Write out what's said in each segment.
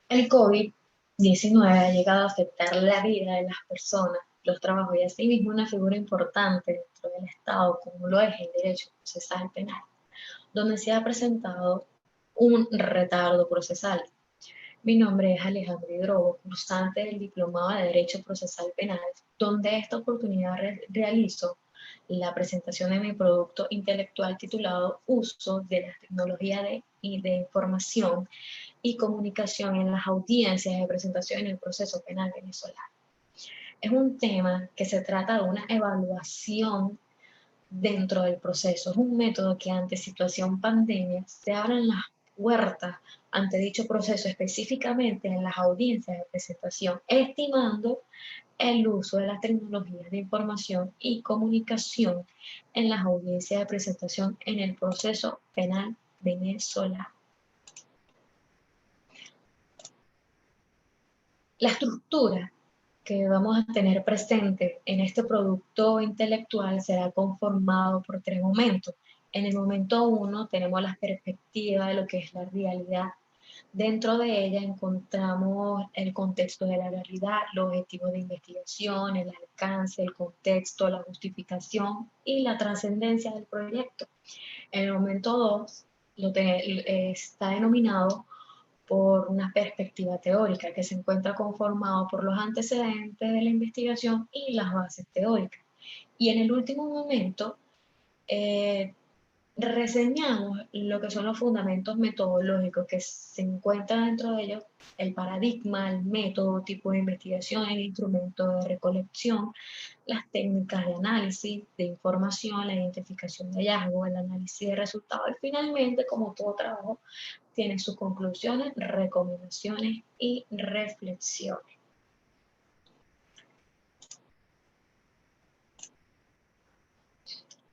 El COVID-19 ha llegado a afectar la vida de las personas, los trabajos y asimismo una figura importante dentro del Estado, como lo es el derecho procesal penal, donde se ha presentado un retardo procesal. Mi nombre es Alejandro Hidrobo, cursante del Diplomado de Derecho Procesal Penal, donde esta oportunidad realizo la presentación de mi producto intelectual titulado Uso de la tecnología de información y comunicación en las audiencias de presentación en el proceso penal venezolano. Es un tema que se trata de una evaluación dentro del proceso. Es un método que ante situación pandemia se abren las puertas ante dicho proceso, específicamente en las audiencias de presentación, estimando el uso de las tecnologías de información y comunicación en las audiencias de presentación en el proceso penal venezolano. La estructura que vamos a tener presente en este producto intelectual será conformado por tres momentos. En el momento 1 tenemos la perspectiva de lo que es la realidad. Dentro de ella encontramos el contexto de la realidad, los objetivos de investigación, el alcance, el contexto, la justificación y la trascendencia del proyecto. En el momento 2 está denominado por una perspectiva teórica que se encuentra conformado por los antecedentes de la investigación y las bases teóricas. Y en el último momento, eh, reseñamos lo que son los fundamentos metodológicos que se encuentran dentro de ellos, el paradigma, el método, tipo de investigación, el instrumento de recolección, las técnicas de análisis de información, la identificación de hallazgos, el análisis de resultados y finalmente, como todo trabajo, tiene sus conclusiones, recomendaciones y reflexiones.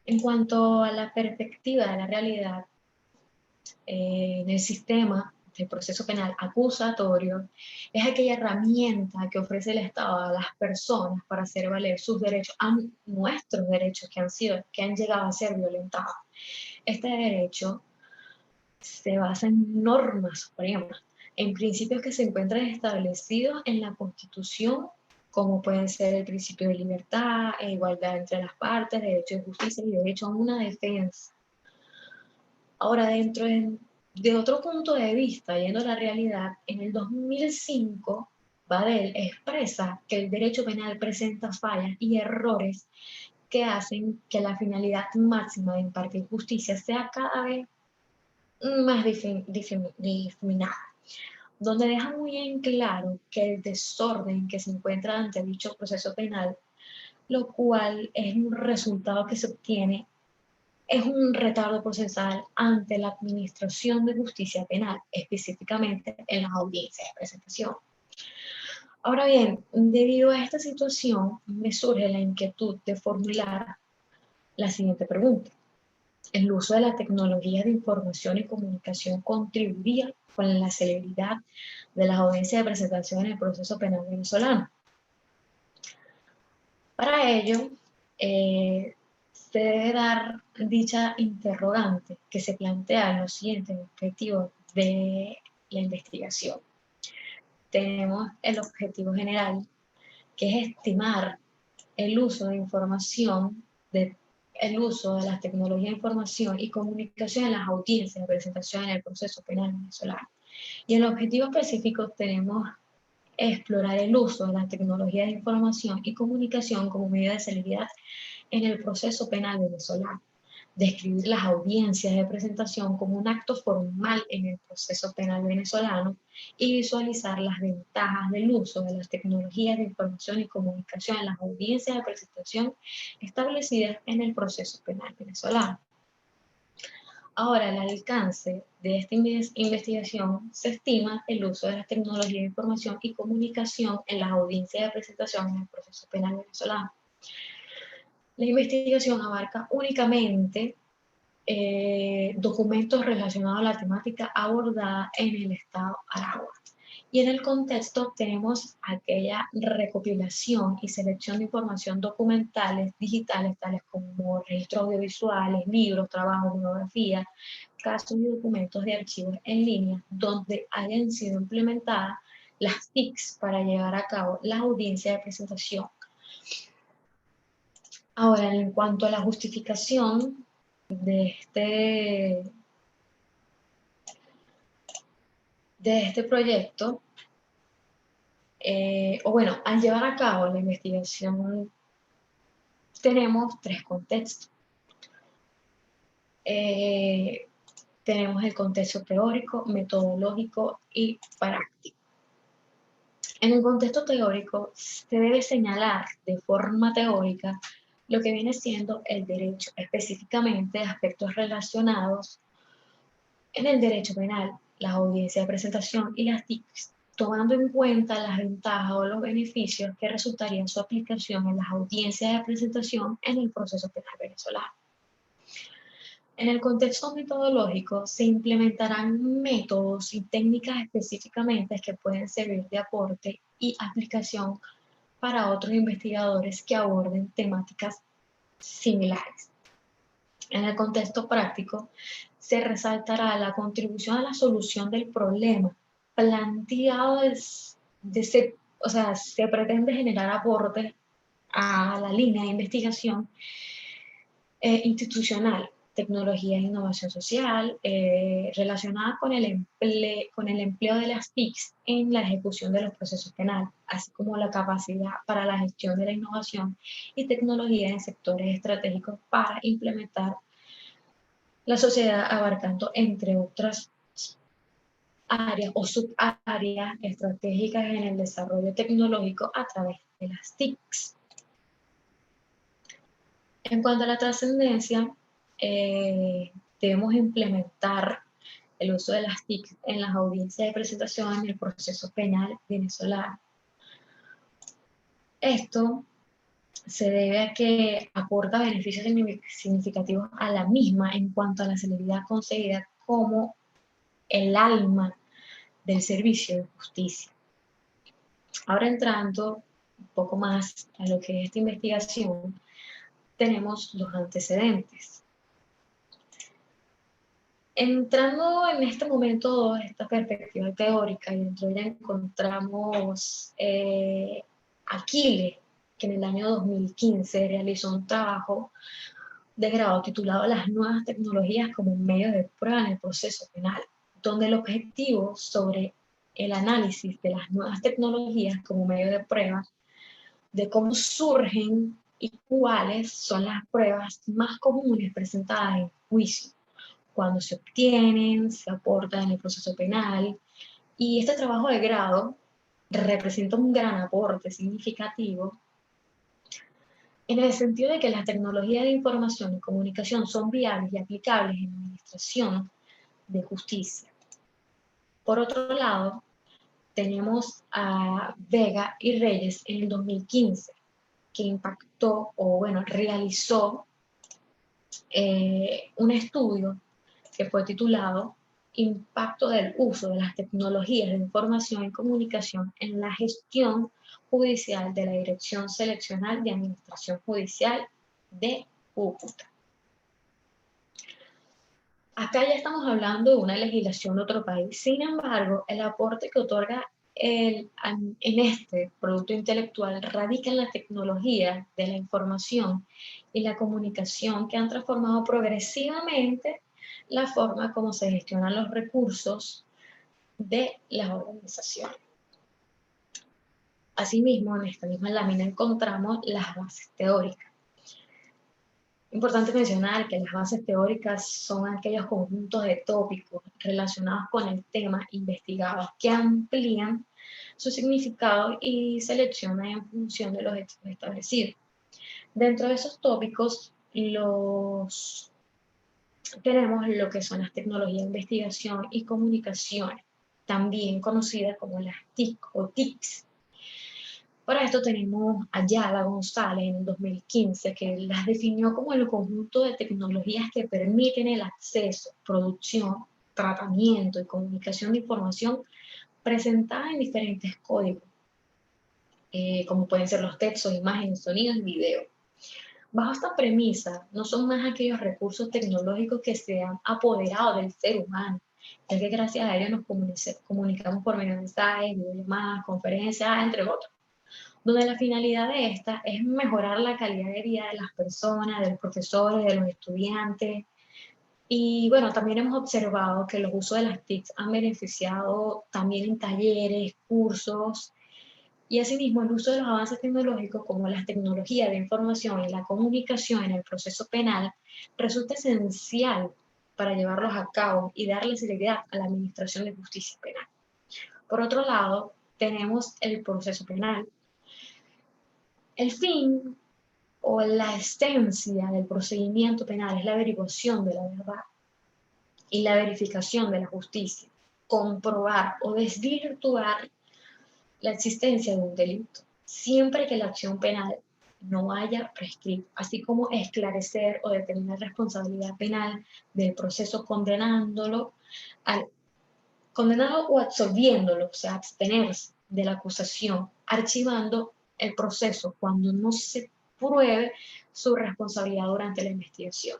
En cuanto a la perspectiva de la realidad, en el sistema del proceso penal acusatorio, es aquella herramienta que ofrece el Estado a las personas para hacer valer sus derechos, a nuestros derechos que han llegado a ser violentados. Este derecho se basa en normas supremas, en principios que se encuentran establecidos en la Constitución, como pueden ser el principio de libertad, e igualdad entre las partes, derecho de justicia y derecho a una defensa. Ahora, de otro punto de vista, yendo a la realidad, en el 2005, Badel expresa que el derecho penal presenta fallas y errores que hacen que la finalidad máxima de impartir justicia sea cada vez más difuminada, donde deja muy en claro que el desorden que se encuentra ante dicho proceso penal, lo cual es un resultado que se obtiene, es un retardo procesal ante la administración de justicia penal, específicamente en las audiencias de presentación. Ahora bien, debido a esta situación, me surge la inquietud de formular la siguiente pregunta. El uso de la tecnología de información y comunicación contribuiría con la celeridad de las audiencias de presentación en el proceso penal venezolano. Para ello, se debe dar dicha interrogante que se plantea en los siguientes objetivos de la investigación. Tenemos el objetivo general, que es estimar el uso de información, el uso de las tecnologías de información y comunicación en las audiencias de presentación en el proceso penal venezolano. Y en el objetivo específico tenemos explorar el uso de las tecnologías de información y comunicación como medida de celeridad en el proceso penal venezolano. Describir las audiencias de presentación como un acto formal en el proceso penal venezolano y visualizar las ventajas del uso de las tecnologías de información y comunicación en las audiencias de presentación establecidas en el proceso penal venezolano. Ahora, el alcance de esta investigación se estima el uso de las tecnologías de información y comunicación en las audiencias de presentación en el proceso penal venezolano. La investigación abarca únicamente documentos relacionados a la temática abordada en el estado Aragua. Y en el contexto tenemos aquella recopilación y selección de información documentales digitales, tales como registros audiovisuales, libros, trabajos, monografías, casos y documentos de archivos en línea, donde hayan sido implementadas las TICs para llevar a cabo la audiencia de presentación. Ahora, en cuanto a la justificación de este proyecto, o bueno, al llevar a cabo la investigación tenemos tres contextos. Tenemos el contexto teórico, metodológico y práctico. En el contexto teórico se debe señalar de forma teórica lo que viene siendo el derecho, específicamente aspectos relacionados en el derecho penal, las audiencias de presentación y las TICs, tomando en cuenta las ventajas o los beneficios que resultarían su aplicación en las audiencias de presentación en el proceso penal venezolano. En el contexto metodológico se implementarán métodos y técnicas específicamente que pueden servir de aporte y aplicación para otros investigadores que aborden temáticas similares. En el contexto práctico se resaltará la contribución a la solución del problema planteado se pretende generar aportes a la línea de investigación institucional, tecnología e innovación social, relacionada con el empleo de las TICs en la ejecución de los procesos penales, así como la capacidad para la gestión de la innovación y tecnología en sectores estratégicos para implementar la sociedad, abarcando, entre otras áreas o subáreas estratégicas en el desarrollo tecnológico a través de las TICs. En cuanto a la trascendencia, debemos implementar el uso de las TIC en las audiencias de presentación en el proceso penal venezolano. Esto se debe a que aporta beneficios significativos a la misma en cuanto a la celeridad concebida como el alma del servicio de justicia. Ahora entrando un poco más a lo que es esta investigación, tenemos los antecedentes. Entrando en este momento, esta perspectiva teórica, y dentro de ella encontramos Aquile, que en el año 2015 realizó un trabajo de grado titulado Las nuevas tecnologías como medio de prueba en el proceso penal, donde el objetivo sobre el análisis de las nuevas tecnologías como medio de prueba, de cómo surgen y cuáles son las pruebas más comunes presentadas en juicio, cuando se obtienen, se aportan en el proceso penal. Y este trabajo de grado representa un gran aporte significativo en el sentido de que las tecnologías de información y comunicación son viables y aplicables en la administración de justicia. Por otro lado, tenemos a Vega y Reyes en el 2015, que impactó, o bueno, realizó un estudio que fue titulado Impacto del uso de las tecnologías de información y comunicación en la gestión judicial de la Dirección Seleccional de Administración Judicial de Cúcuta. Acá ya estamos hablando de una legislación de otro país. Sin embargo, el aporte que otorga en este producto intelectual radica en la tecnología de la información y la comunicación que han transformado progresivamente la forma como se gestionan los recursos de las organizaciones. Asimismo, en esta misma lámina encontramos las bases teóricas. Importante mencionar que las bases teóricas son aquellos conjuntos de tópicos relacionados con el tema investigado que amplían su significado y seleccionan en función de los hechos establecidos. Dentro de esos tópicos tenemos lo que son las tecnologías de investigación y comunicación, también conocidas como las TIC o TICs. Para esto tenemos a Ayala González en el 2015, que las definió como el conjunto de tecnologías que permiten el acceso, producción, tratamiento y comunicación de información presentada en diferentes códigos, como pueden ser los textos, imágenes, sonidos y videos. Bajo esta premisa, no son más aquellos recursos tecnológicos que se han apoderado del ser humano, ya que gracias a ello nos comunicamos por medio de mensajes, videollamadas, conferencias, entre otros, donde la finalidad de esta es mejorar la calidad de vida de las personas, de los profesores, de los estudiantes. Y bueno, también hemos observado que los usos de las TICs han beneficiado también en talleres, cursos, y asimismo el uso de los avances tecnológicos como las tecnologías de información y la comunicación en el proceso penal resulta esencial para llevarlos a cabo y darle celeridad a la administración de justicia penal. Por otro lado, tenemos el proceso penal. El fin o la esencia del procedimiento penal es la averiguación de la verdad y la verificación de la justicia, comprobar o desvirtuar la existencia de un delito, siempre que la acción penal no haya prescrito, así como esclarecer o determinar responsabilidad penal del proceso condenado o absolviéndolo, o sea, abstenerse de la acusación, archivando el proceso cuando no se pruebe su responsabilidad durante la investigación.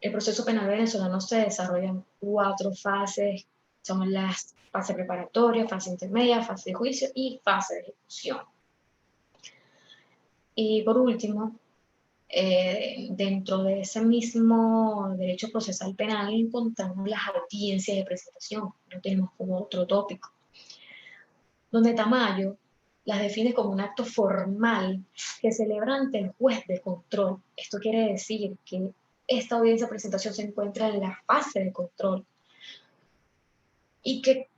El proceso penal venezolano se desarrolla en 4 fases, son las fase preparatoria, fase intermedia, fase de juicio y fase de ejecución. Y por último, dentro de ese mismo derecho procesal penal encontramos las audiencias de presentación, lo tenemos como otro tópico, donde Tamayo las define como un acto formal que celebra ante el juez de control. Esto quiere decir que esta audiencia de presentación se encuentra en la fase de control y que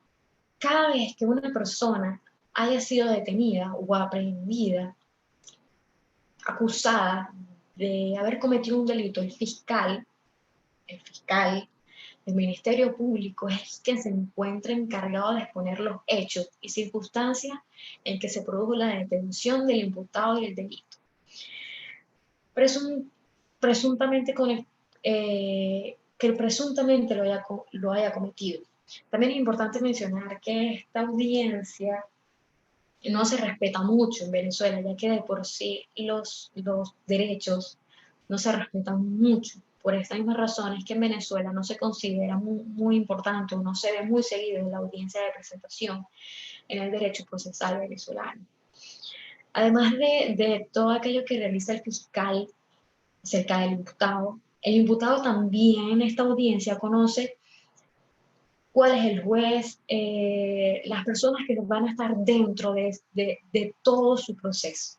cada vez que una persona haya sido detenida o aprehendida, acusada de haber cometido un delito, el fiscal del Ministerio Público es quien se encuentra encargado de exponer los hechos y circunstancias en que se produjo la detención del imputado y el delito. Presuntamente que presuntamente lo haya cometido. También es importante mencionar que esta audiencia no se respeta mucho en Venezuela, ya que de por sí los derechos no se respetan mucho. Por estas mismas razones que en Venezuela no se considera muy importante o no se ve muy seguido en la audiencia de presentación en el derecho procesal venezolano. Además de todo aquello que realiza el fiscal cerca del imputado, el imputado también en esta audiencia conoce cuál es el juez, las personas que van a estar dentro de todo su proceso.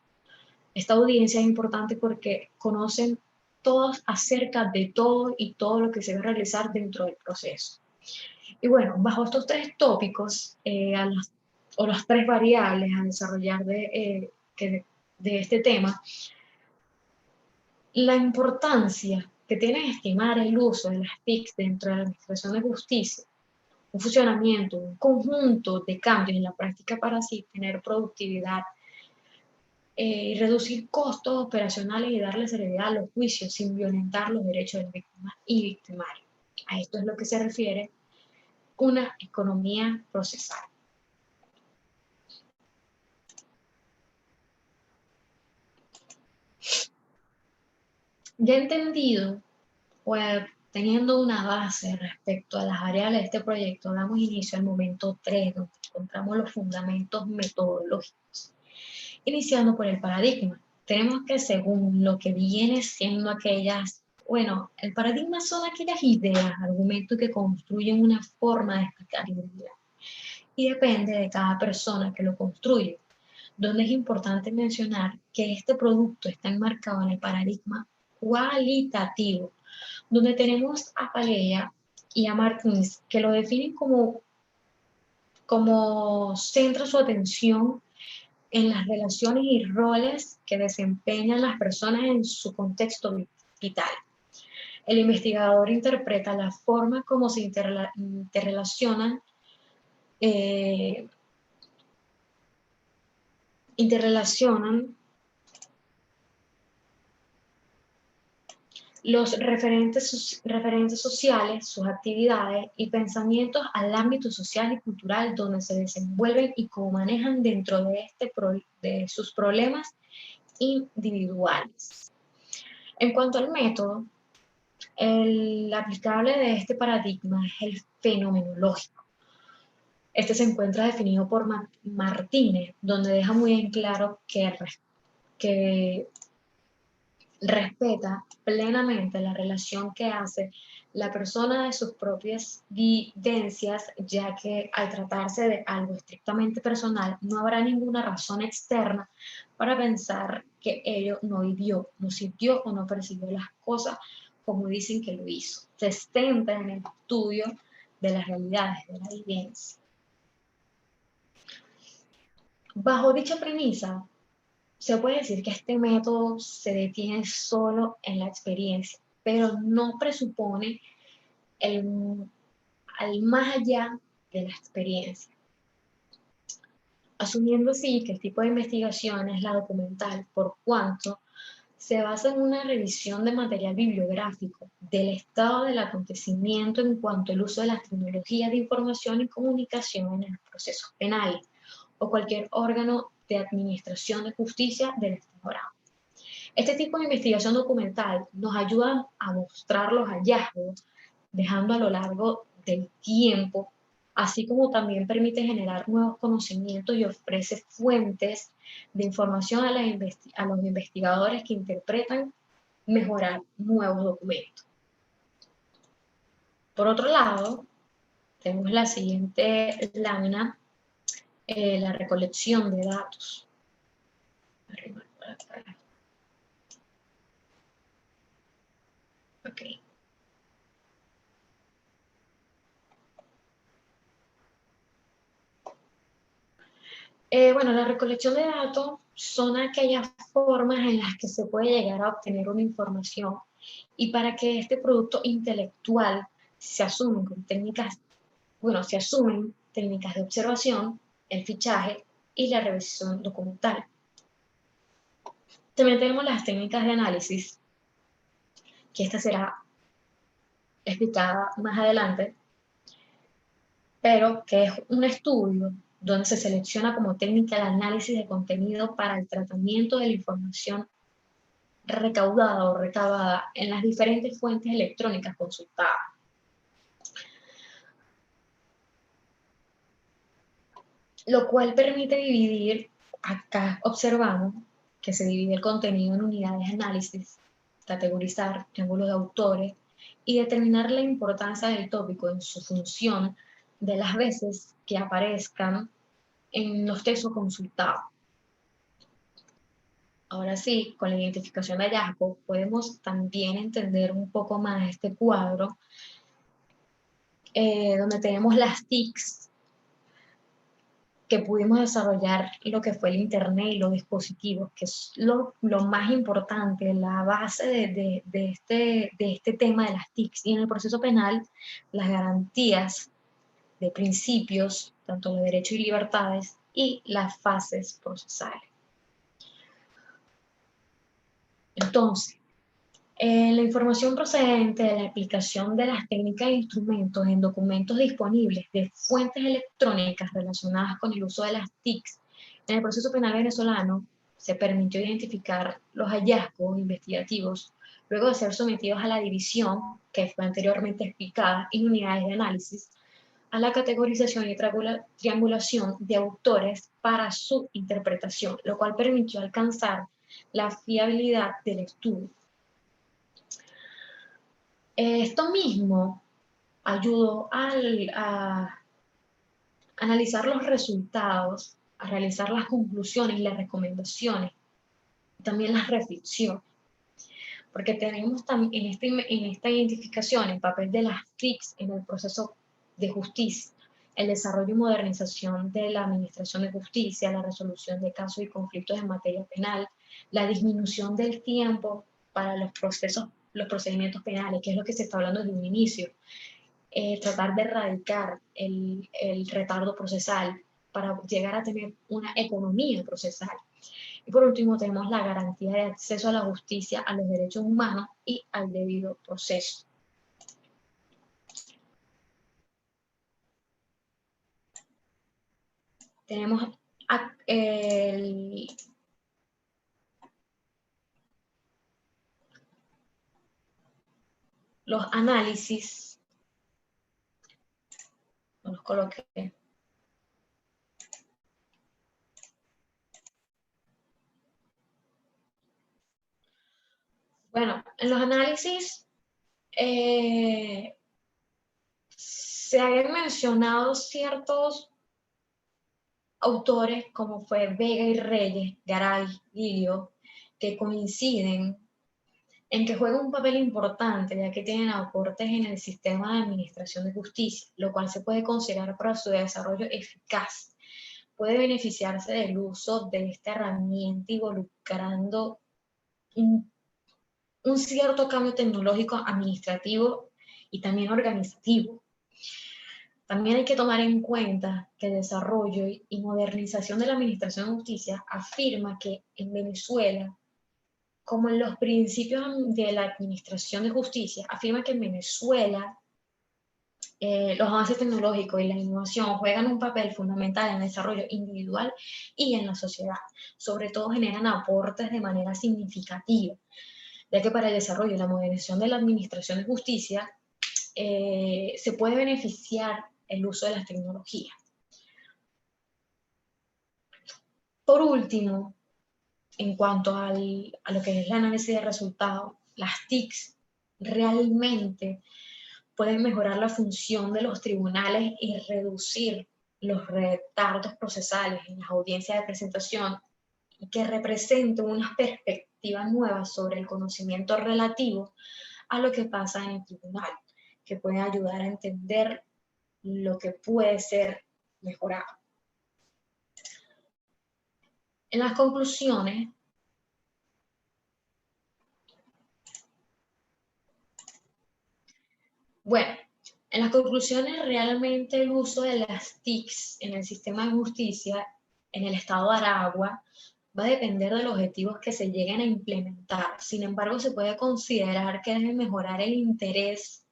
Esta audiencia es importante porque conocen todos acerca de todo y todo lo que se va a realizar dentro del proceso. Y bueno, bajo estos 3 tópicos, o las 3 variables a desarrollar de este tema, la importancia que tiene estimar el uso de las TICs dentro de la Administración de Justicia, un funcionamiento, un conjunto de cambios en la práctica para así tener productividad y reducir costos operacionales y darle celeridad a los juicios sin violentar los derechos de las víctimas y victimarios. A esto es lo que se refiere una economía procesal. Ya entendido, pues teniendo una base respecto a las variables de este proyecto, damos inicio al momento 3, donde encontramos los fundamentos metodológicos. Iniciando por el paradigma, tenemos que según lo que viene siendo el paradigma son aquellas ideas, argumentos que construyen una forma de explicar la realidad. Y depende de cada persona que lo construye, donde es importante mencionar que este producto está enmarcado en el paradigma cualitativo, donde tenemos a Paleya y a Martins que lo definen como centra su atención en las relaciones y roles que desempeñan las personas en su contexto vital. El investigador interpreta la forma como se interrelacionan los referentes sociales, sus actividades y pensamientos al ámbito social y cultural donde se desenvuelven y cómo manejan dentro de sus problemas individuales. En cuanto al método, El aplicable de este paradigma es el fenomenológico. Este se encuentra definido por Martínez, donde deja muy en claro que respeta plenamente la relación que hace la persona de sus propias vivencias, ya que al tratarse de algo estrictamente personal, no habrá ninguna razón externa para pensar que ello no vivió, no sintió o no percibió las cosas como dicen que lo hizo. Se centra en el estudio de las realidades, de la vivencia. Bajo dicha premisa, se puede decir que este método se detiene solo en la experiencia, pero no presupone al más allá de la experiencia. Asumiendo así que el tipo de investigación es la documental, por cuanto se basa en una revisión de material bibliográfico del estado del acontecimiento en cuanto al uso de las tecnologías de información y comunicación en los procesos penales o cualquier órgano de administración de justicia del Estado Bravo. Este tipo de investigación documental nos ayuda a mostrar los hallazgos, dejando a lo largo del tiempo, así como también permite generar nuevos conocimientos y ofrece fuentes de información a los investigadores que interpretan mejorar nuevos documentos. Por otro lado, tenemos la siguiente lámina, la recolección de datos. Okay. Bueno, la recolección de datos son aquellas formas en las que se puede llegar a obtener una información y para que este producto intelectual se asumen con técnicas, bueno, se asumen técnicas de observación, el fichaje y la revisión documental. También tenemos las técnicas de análisis, que esta será explicada más adelante, pero que es un estudio donde se selecciona como técnica el análisis de contenido para el tratamiento de la información recaudada o recabada en las diferentes fuentes electrónicas consultadas. Lo cual permite dividir, acá observamos que se divide el contenido en unidades de análisis, categorizar triángulos de autores y determinar la importancia del tópico en su función de las veces que aparezcan en los textos consultados. Ahora sí, con la identificación de hallazgo podemos también entender un poco más este cuadro, donde tenemos las TICs, que pudimos desarrollar lo que fue el Internet y los dispositivos, que es lo más importante, la base de este tema de las TICs. Y en el proceso penal, las garantías de principios, tanto de derechos y libertades, y las fases procesales. Entonces, la información procedente de la aplicación de las técnicas e instrumentos en documentos disponibles de fuentes electrónicas relacionadas con el uso de las TICs en el proceso penal venezolano se permitió identificar los hallazgos investigativos luego de ser sometidos a la división, que fue anteriormente explicada, en unidades de análisis, a la categorización y triangulación de autores para su interpretación, lo cual permitió alcanzar la fiabilidad del estudio. Esto mismo ayudó a analizar los resultados, a realizar las conclusiones y las recomendaciones, también las reflexiones, porque tenemos también en esta identificación el papel de las TICs en el proceso de justicia, el desarrollo y modernización de la administración de justicia, la resolución de casos y conflictos en materia penal, la disminución del tiempo para los procedimientos penales, que es lo que se está hablando desde un inicio, tratar de erradicar el retardo procesal para llegar a tener una economía procesal. Y por último tenemos la garantía de acceso a la justicia, a los derechos humanos y al debido proceso. Tenemos los análisis, no los coloqué. Bueno, en los análisis se habían mencionado ciertos autores como fue Vega y Reyes, Garay, Lilio, que coinciden en que juegan un papel importante, ya que tienen aportes en el sistema de administración de justicia, lo cual se puede considerar para su desarrollo eficaz. Puede beneficiarse del uso de esta herramienta involucrando un cierto cambio tecnológico, administrativo y también organizativo. También hay que tomar en cuenta que el desarrollo y modernización de la administración de justicia afirma que en Venezuela, como en los principios de la administración de justicia, afirma que en Venezuela los avances tecnológicos y la innovación juegan un papel fundamental en el desarrollo individual y en la sociedad. Sobre todo generan aportes de manera significativa, ya que para el desarrollo y la modernización de la administración de justicia se puede beneficiar el uso de las tecnologías. Por último, en cuanto a lo que es el análisis de resultados, las TICs realmente pueden mejorar la función de los tribunales y reducir los retardos procesales en las audiencias de presentación, y que representen una perspectiva nueva sobre el conocimiento relativo a lo que pasa en el tribunal, que pueden ayudar a entender lo que puede ser mejorado. En las conclusiones, bueno, en las conclusiones realmente el uso de las TICs en el sistema de justicia en el estado de Aragua va a depender de los objetivos que se lleguen a implementar. Sin embargo, se puede considerar que debe mejorar el interés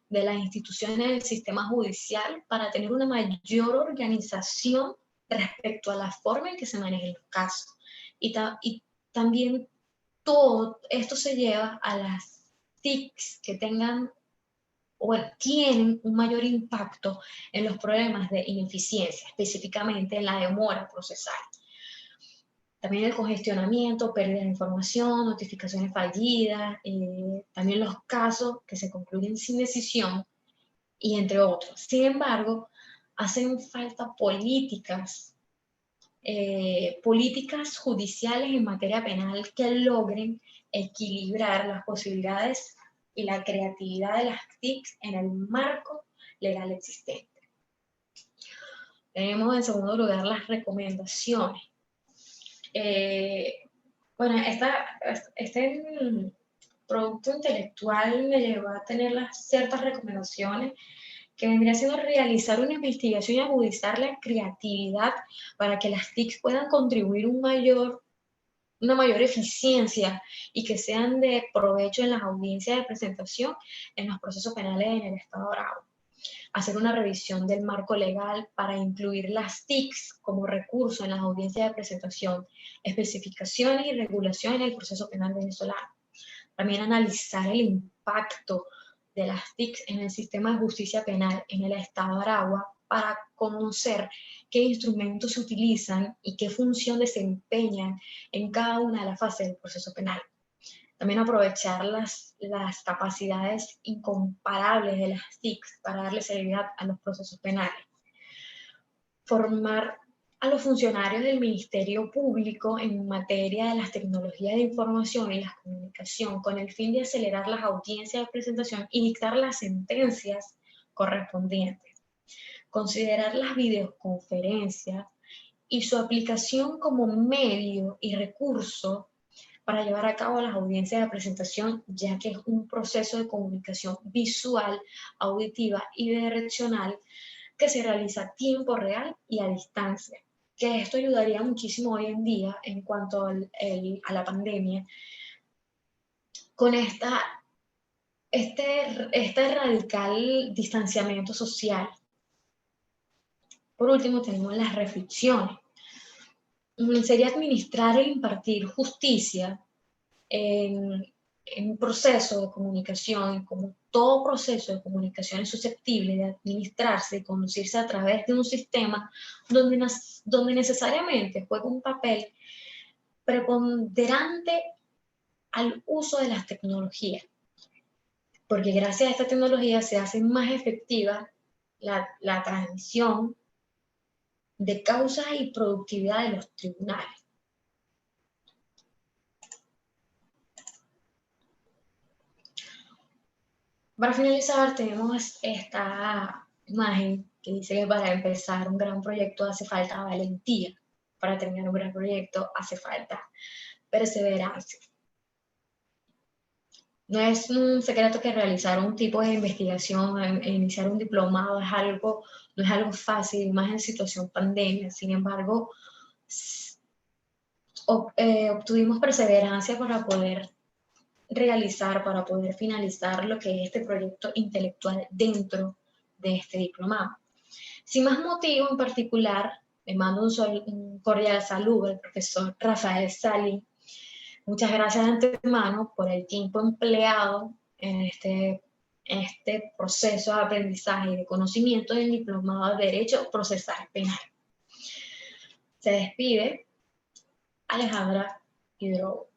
de las instituciones del sistema judicial para tener una mayor organización respecto a la forma en que se manejan los casos. Y también todo esto se lleva a las TICs que tengan o tienen un mayor impacto en los problemas de ineficiencia, específicamente en la demora procesal. También el congestionamiento, pérdida de información, notificaciones fallidas, también los casos que se concluyen sin decisión, y entre otros. Sin embargo, hacen falta políticas judiciales en materia penal que logren equilibrar las posibilidades y la creatividad de las TICs en el marco legal existente. Tenemos en segundo lugar las recomendaciones. Bueno, este producto intelectual me llevó a tener ciertas recomendaciones que vendría siendo realizar una investigación y agudizar la creatividad para que las TICs puedan contribuir una mayor eficiencia y que sean de provecho en las audiencias de presentación en los procesos penales en el Estado de Aragua. Hacer una revisión del marco legal para incluir las TICs como recurso en las audiencias de presentación, especificaciones y regulaciones en el proceso penal venezolano. También analizar el impacto de las TICs en el sistema de justicia penal en el Estado de Aragua para conocer qué instrumentos se utilizan y qué función desempeñan en cada una de las fases del proceso penal. También aprovechar las capacidades incomparables de las TICs para darle seguridad a los procesos penales. Formar a los funcionarios del Ministerio Público en materia de las tecnologías de información y la comunicación con el fin de acelerar las audiencias de presentación y dictar las sentencias correspondientes. Considerar las videoconferencias y su aplicación como medio y recurso para llevar a cabo las audiencias de presentación, ya que es un proceso de comunicación visual, auditiva y direccional que se realiza a tiempo real y a distancia, que esto ayudaría muchísimo hoy en día en cuanto a la pandemia, con este radical distanciamiento social. Por último, tenemos las reflexiones. Sería administrar e impartir justicia en un proceso de comunicación, como todo proceso de comunicación es susceptible de administrarse y conducirse a través de un sistema donde necesariamente juega un papel preponderante al uso de las tecnologías, porque gracias a esta tecnología se hace más efectiva la transmisión de causas y productividad de los tribunales. Para finalizar, tenemos esta imagen que dice que para empezar un gran proyecto hace falta valentía. Para terminar un gran proyecto hace falta perseverancia. No es un secreto que realizar un tipo de investigación, iniciar un diplomado no es algo fácil, más en situación pandemia. Sin embargo, obtuvimos perseverancia para poder finalizar lo que es este proyecto intelectual dentro de este diplomado. Sin más motivo en particular, le mando un cordial saludo al profesor Rafael Sali. Muchas gracias de antemano por el tiempo empleado en este proceso de aprendizaje y de conocimiento del diplomado de Derecho Procesal Penal. Se despide Alejandra Hidrobo.